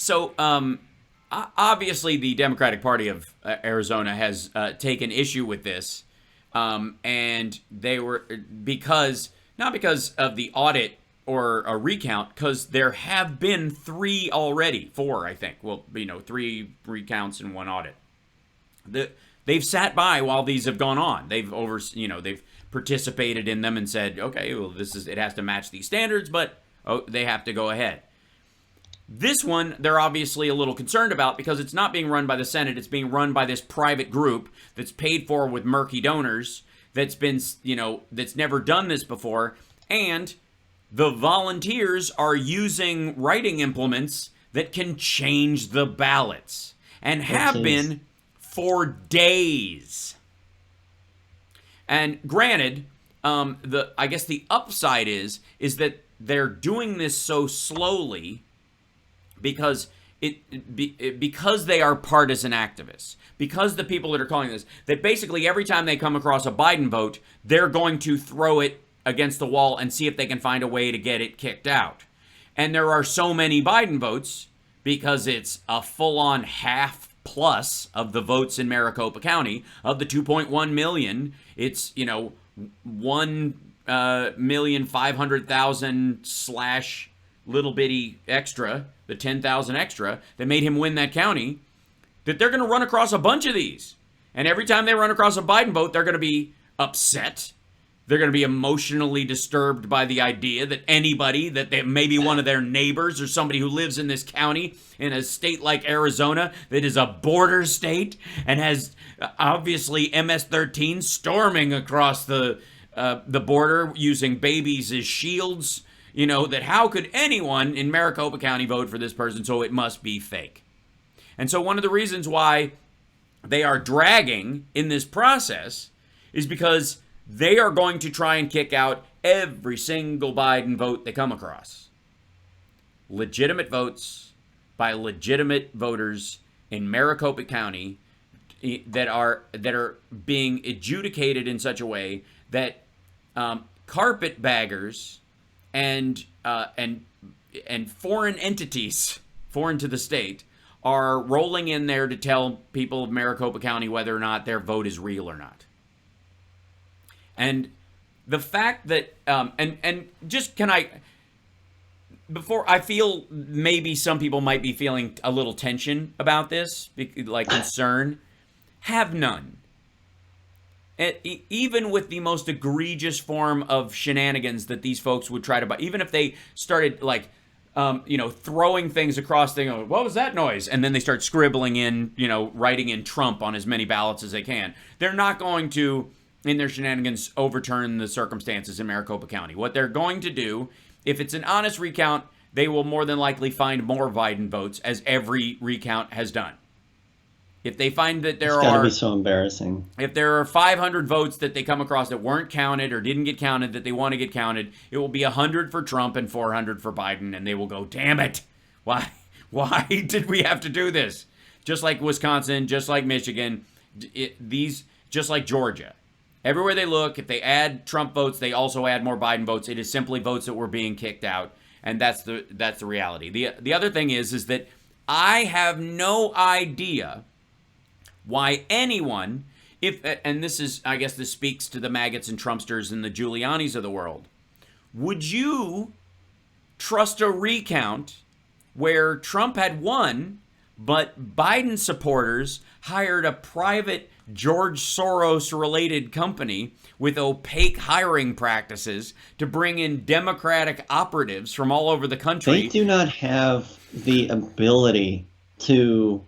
So, obviously, the Democratic Party of Arizona has taken issue with this, and they were not because of the audit or a recount, because there have been four, I think. Well, 3 recounts and 1 audit. They've sat by while these have gone on. They've participated in them and said, okay, well, it has to match these standards, but they have to go ahead. This one, they're obviously a little concerned about because it's not being run by the Senate. It's being run by this private group that's paid for with murky donors that's never done this before. And the volunteers are using writing implements that can change the ballots and have been for days. And granted, I guess the upside is that they're doing this so slowly because they are partisan activists, because the people that are calling this, that basically every time they come across a Biden vote, they're going to throw it against the wall and see if they can find a way to get it kicked out. And there are so many Biden votes because it's a full-on half plus of the votes in Maricopa County. Of the 2.1 million, it's 1,500,000 / little bitty extra, the 10,000 extra that made him win that county, that they're going to run across a bunch of these. And every time they run across a Biden vote, they're going to be upset. They're going to be emotionally disturbed by the idea that anybody, that maybe one of their neighbors or somebody who lives in this county in a state like Arizona that is a border state and has obviously MS-13 storming across the border using babies as shields, that how could anyone in Maricopa County vote for this person, so it must be fake. And so one of the reasons why they are dragging in this process is because they are going to try and kick out every single Biden vote they come across. Legitimate votes by legitimate voters in Maricopa County that are being adjudicated in such a way that carpetbaggers and foreign entities, foreign to the state, are rolling in there to tell people of Maricopa County whether or not their vote is real or not. And the fact that, before I feel maybe some people might be feeling a little tension about this, like concern, have none. Even with the most egregious form of shenanigans that these folks would try to, even if they started throwing things across, what was that noise? And then they start scribbling in, writing in Trump on as many ballots as they can. They're not going to, in their shenanigans, overturn the circumstances in Maricopa County. What they're going to do, if it's an honest recount, they will more than likely find more Biden votes, as every recount has done. If they find that it's gotta be so embarrassing. If there are 500 votes that they come across that weren't counted or didn't get counted that they want to get counted, it will be 100 for Trump and 400 for Biden, and they will go, damn it, why did we have to do this? Just like Wisconsin, just like Michigan, just like Georgia. Everywhere they look, if they add Trump votes, they also add more Biden votes. It is simply votes that were being kicked out, and that's the reality. The other thing is that I have no idea why anyone, and this is, I guess this speaks to the maggots and Trumpsters and the Giulianis of the world, would you trust a recount where Trump had won, but Biden supporters hired a private George Soros-related company with opaque hiring practices to bring in Democratic operatives from all over the country? They do not have the ability to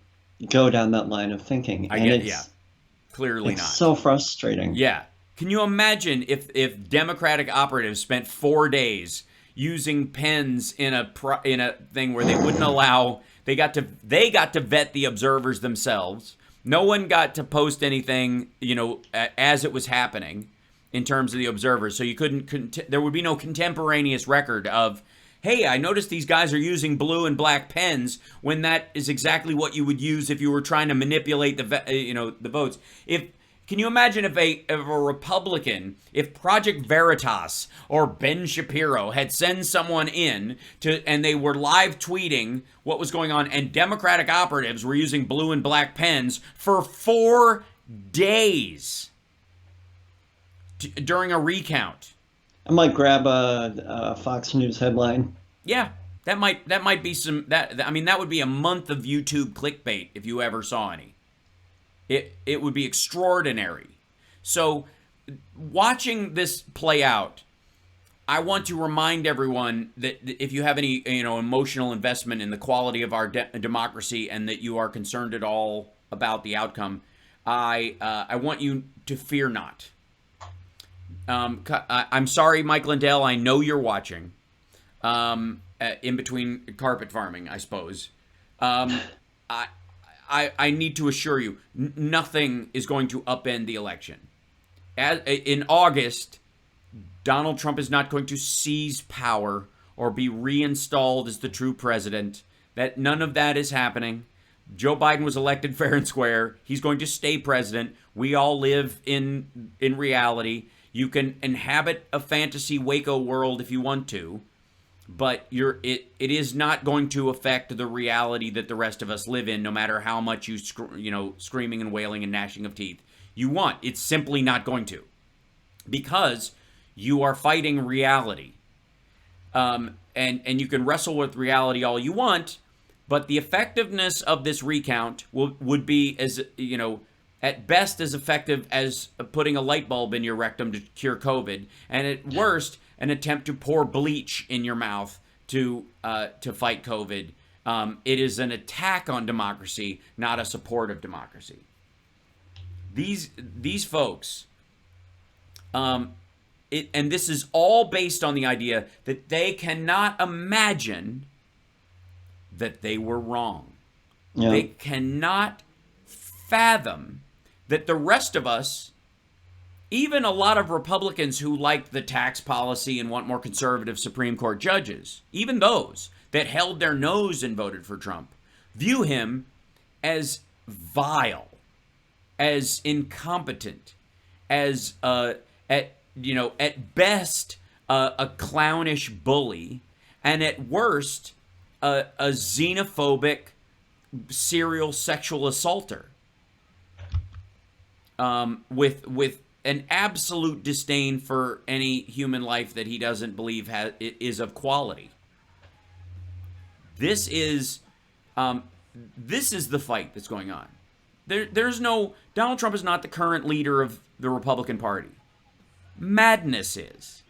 go down that line of thinking. Clearly not. It's so frustrating. Yeah. Can you imagine if Democratic operatives spent 4 days using pens in a thing where they wouldn't allow, they got to vet the observers themselves. No one got to post anything, as it was happening in terms of the observers. So you there would be no contemporaneous record of, hey, I noticed these guys are using blue and black pens, when that is exactly what you would use if you were trying to manipulate the votes. Can you imagine if a Republican, if Project Veritas or Ben Shapiro had sent someone in and they were live tweeting what was going on, and Democratic operatives were using blue and black pens for 4 days during a recount? I might grab a Fox News headline. Yeah, that might be some that. I mean, that would be a month of YouTube clickbait if you ever saw any. It would be extraordinary. So, watching this play out, I want to remind everyone that if you have any emotional investment in the quality of our democracy, and that you are concerned at all about the outcome, I want you to fear not. I'm sorry, Mike Lindell. I know you're watching. In between carpet farming, I suppose. I need to assure you, nothing is going to upend the election. In August, Donald Trump is not going to seize power or be reinstalled as the true president. None of that is happening. Joe Biden was elected fair and square. He's going to stay president. We all live in reality. You can inhabit a fantasy Waco world if you want to, but it is not going to affect the reality that the rest of us live in, no matter how much you screaming and wailing and gnashing of teeth you want. It's simply not going to, because you are fighting reality. And you can wrestle with reality all you want, but the effectiveness of this recount would be, as at best as effective as putting a light bulb in your rectum to cure COVID, and at worst an attempt to pour bleach in your mouth to fight COVID. It is an attack on democracy, not a support of democracy. These folks, and this is all based on the idea that they cannot imagine that they were wrong. Yeah. They cannot fathom that the rest of us, even a lot of Republicans who like the tax policy and want more conservative Supreme Court judges, even those that held their nose and voted for Trump, view him as vile, as incompetent, as at best a clownish bully, and at worst a xenophobic serial sexual assaulter, with an absolute disdain for any human life that he doesn't believe is of quality. This is the fight that's going on. Donald Trump is not the current leader of the Republican Party. Madness is.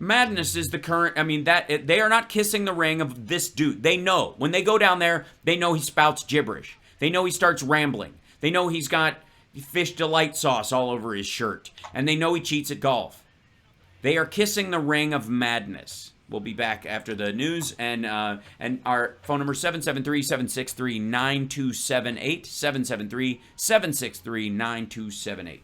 Madness is the current. I mean, they are not kissing the ring of this dude. They know when they go down there. They know he spouts gibberish. They know he starts rambling. They know he's got fish delight sauce all over his shirt, and they know he cheats at golf. They are kissing the ring of madness. We'll be back after the news, and our phone number 773-763-9278, 773-763-9278.